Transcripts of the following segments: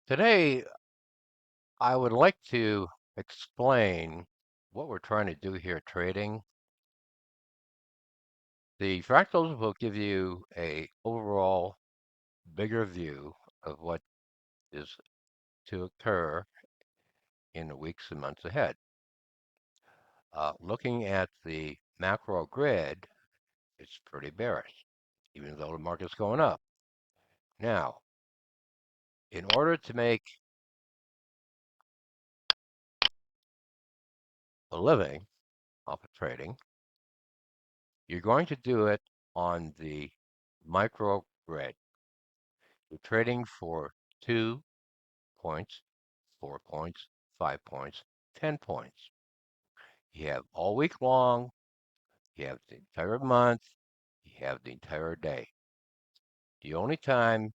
Today, I would like to explain what we're trying to do here trading. The fractals will give you a overall bigger view of what is to occur in the weeks and months ahead. Looking at the macro grid, it's pretty bearish, even though the market's going up. Now, in order to make a living off of trading, you're going to do it on the micro grid. You're trading for 2 points, 4 points, 5 points, 10 points. You have all week long, you have the entire month, you have the entire day. The only time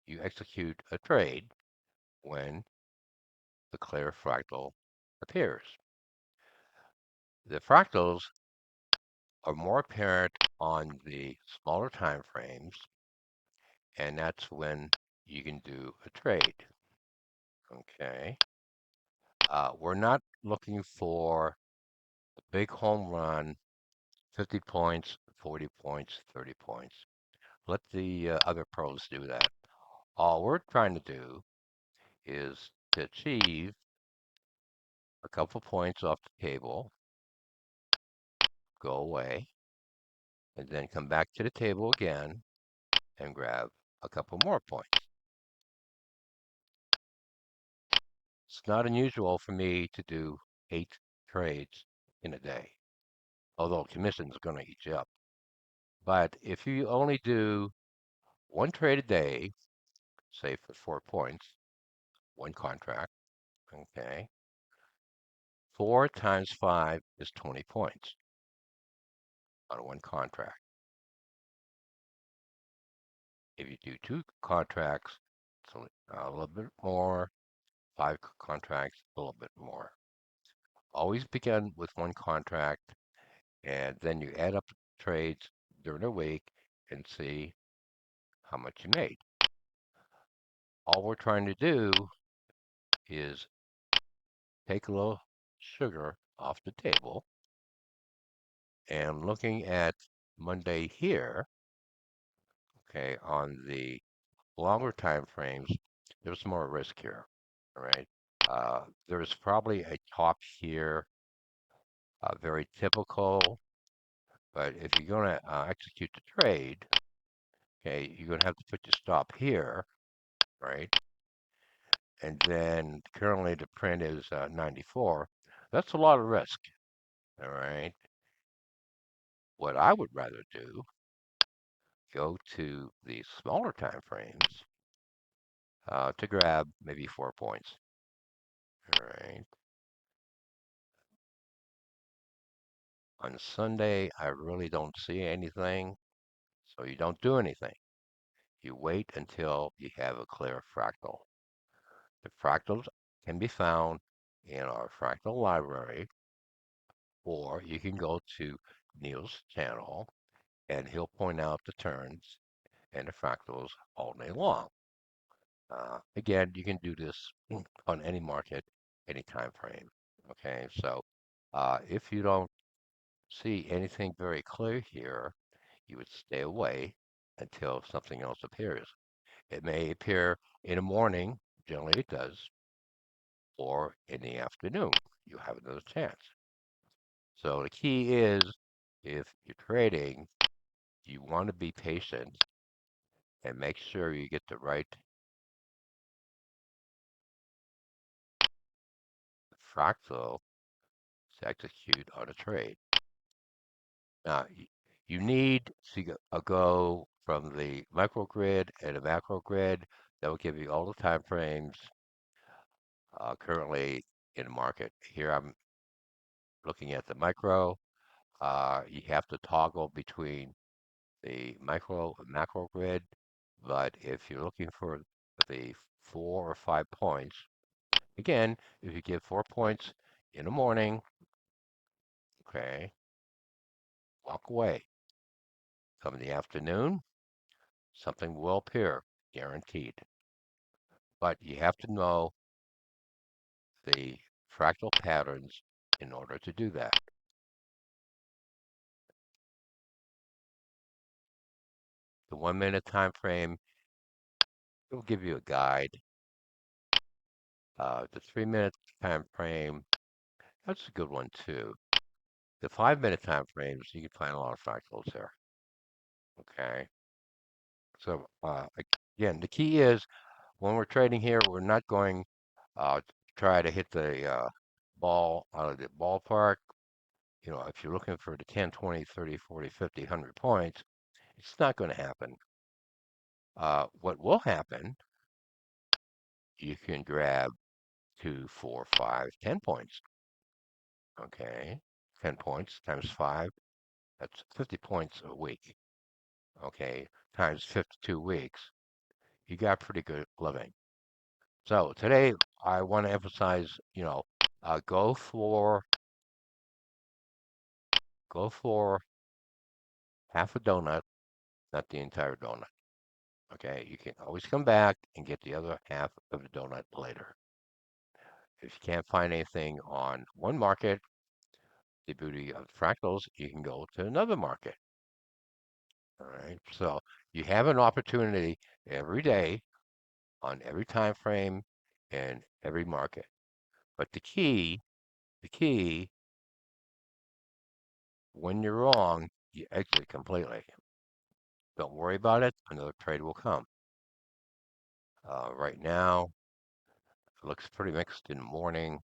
you execute a trade when the clear fractal appears. The fractals are more apparent on the smaller time frames, and that's when you can do a trade. Okay. We're not looking for a big home run, 50 points, 40 points, 30 points. Let the other pros do that. All we're trying to do is to achieve a couple points off the table, go away, and then come back to the table again and grab a couple more points. It's not unusual for me to do 8 trades in a day, although commission's going to eat you up. But if you only do one trade a day, say for 4 points, one contract, okay, 4 times 5 is 20 points on one contract. If you do 2 contracts, it's a little bit more. 5 contracts, a little bit more. Always begin with one contract, and then you add up the trades during the week and see how much you made. All we're trying to do is take a little sugar off the table, and looking at Monday here, okay, on the longer time frames, there's more risk here. All right. There's probably a top here, very typical. But if you're going to execute the trade, okay, you're going to have to put your stop here, right? And then currently the print is 94. That's a lot of risk. All right. What I would rather do, go to the smaller time frames to grab maybe 4 points. All right. On Sunday, I really don't see anything, so you don't do anything. You wait until you have a clear fractal. The fractals can be found in our fractal library, or you can go to Neil's channel and he'll point out the turns and the fractals all day long. Again, you can do this on any market, any time frame. Okay, so if you don't see anything very clear here, you would stay away until something else appears. It may appear in the morning, generally it does, or in the afternoon. You have another chance. So the key is if you're trading, you want to be patient and make sure you get the right fractal to execute on a trade. Now, you need to go from the microgrid and the macro grid. That will give you all the time frames currently in the market. Here I'm looking at the micro. You have to toggle between the micro and macro grid, but if you're looking for the 4 or 5 points, again, if you give 4 points in the morning, okay, walk away. Come in the afternoon, something will appear, guaranteed. but you have to know the fractal patterns in order to do that. The 1 minute time frame will give you a guide. The 3 minute time frame, that's a good one too. The 5 minute time frames, you can find a lot of fractals there. Okay. So again, the key is when we're trading here, we're not going to try to hit the ball out of the ballpark. You know, if you're looking for the 10, 20, 30, 40, 50, 100 points, it's not going to happen. What will happen, you can grab 2, 4, 5, 10 points. Okay. 10 points times 5, that's 50 points a week. Okay. Times 52 weeks, you got pretty good living. So today I want to emphasize, go for half a donut, not the entire donut. Okay, you can always come back and get the other half of the donut later. If you can't find anything on one market, the beauty of fractals, you can go to another market. All right, so you have an opportunity every day on every time frame and every market. But the key, when you're wrong, you exit completely. Don't worry about it. Another trade will come. Right now, it looks pretty mixed in the morning.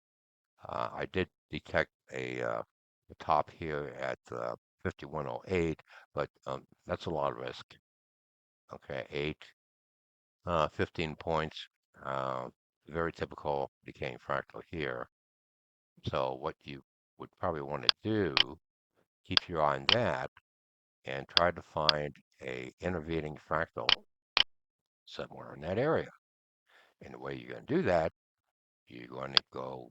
I did detect a top here at 5108, but that's a lot of risk. Okay, 15 points. Uh, Very typical decaying fractal here. So what you would probably want to do, keep your eye on that and try to find a intervening fractal somewhere in that area. And the way you're going to do that, you're going to go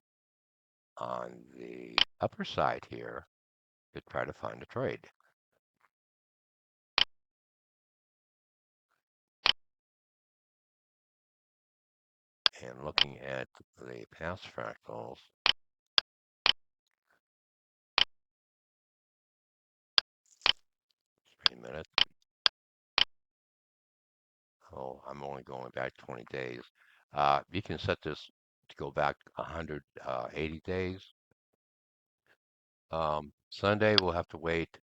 on the upper side here to try to find a trade. And looking at the past fractals, 3 minutes. Oh, I'm only going back 20 days. You can set this to go back 180 days. Sunday, we'll have to wait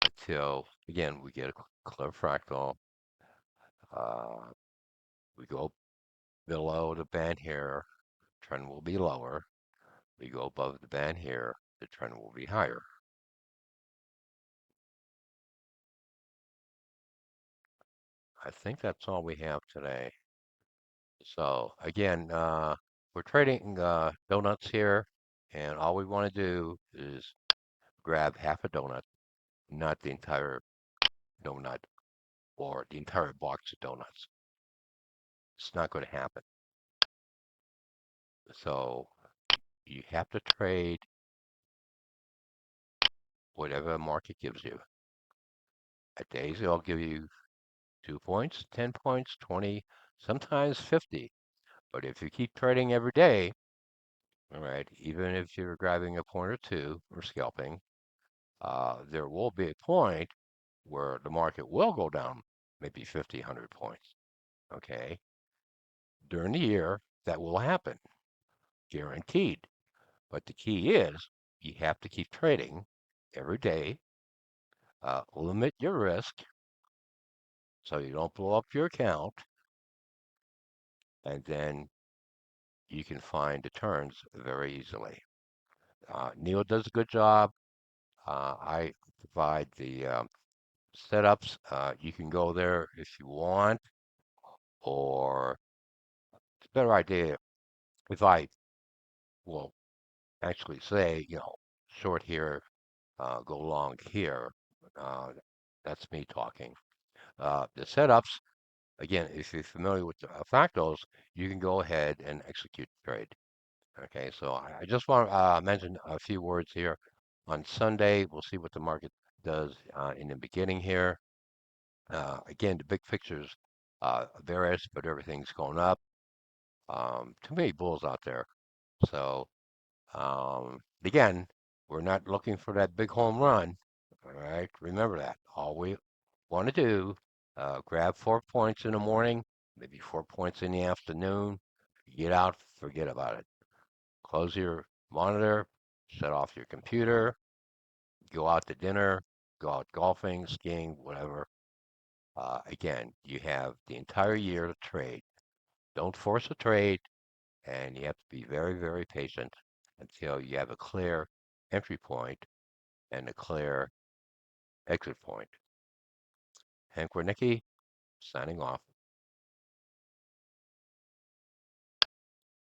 until, again, we get a clear fractal. Uh, we go below the band here, trend will be lower. We go above the band here, the trend will be higher. I think that's all we have today. So again, we're trading donuts here, and all we want to do is grab half a donut, not the entire donut or the entire box of donuts. It's not going to happen. So you have to trade whatever the market gives you. At days, it'll give you 2 points, 10 points, 20, sometimes 50. But if you keep trading every day, all right, even if you're grabbing a point or two or scalping, there will be a point where the market will go down maybe 50, 100 points. Okay. During the year, that will happen, guaranteed. But the key is you have to keep trading every day, limit your risk so you don't blow up your account, and then you can find the turns very easily. Neil does a good job. I provide the setups. You can go there if you want, or it's a better idea if I will actually say, short here, go long here. Uh, that's me talking. The setups, again, if you're familiar with the fractals, you can go ahead and execute the trade. Okay, so I just want to mention a few words here. On Sunday, we'll see what the market does in the beginning here. Again, the big pictures various, but everything's going up. Too many bulls out there. So again, we're not looking for that big home run. All right, remember that. All we want to do, grab 4 points in the morning, maybe 4 points in the afternoon. Get out, forget about it. Close your monitor, shut off your computer, go out to dinner, go out golfing, skiing, whatever. Again, you have the entire year to trade. Don't force a trade, and you have to be very, very patient until you have a clear entry point and a clear exit point. Hank Wernicke, signing off.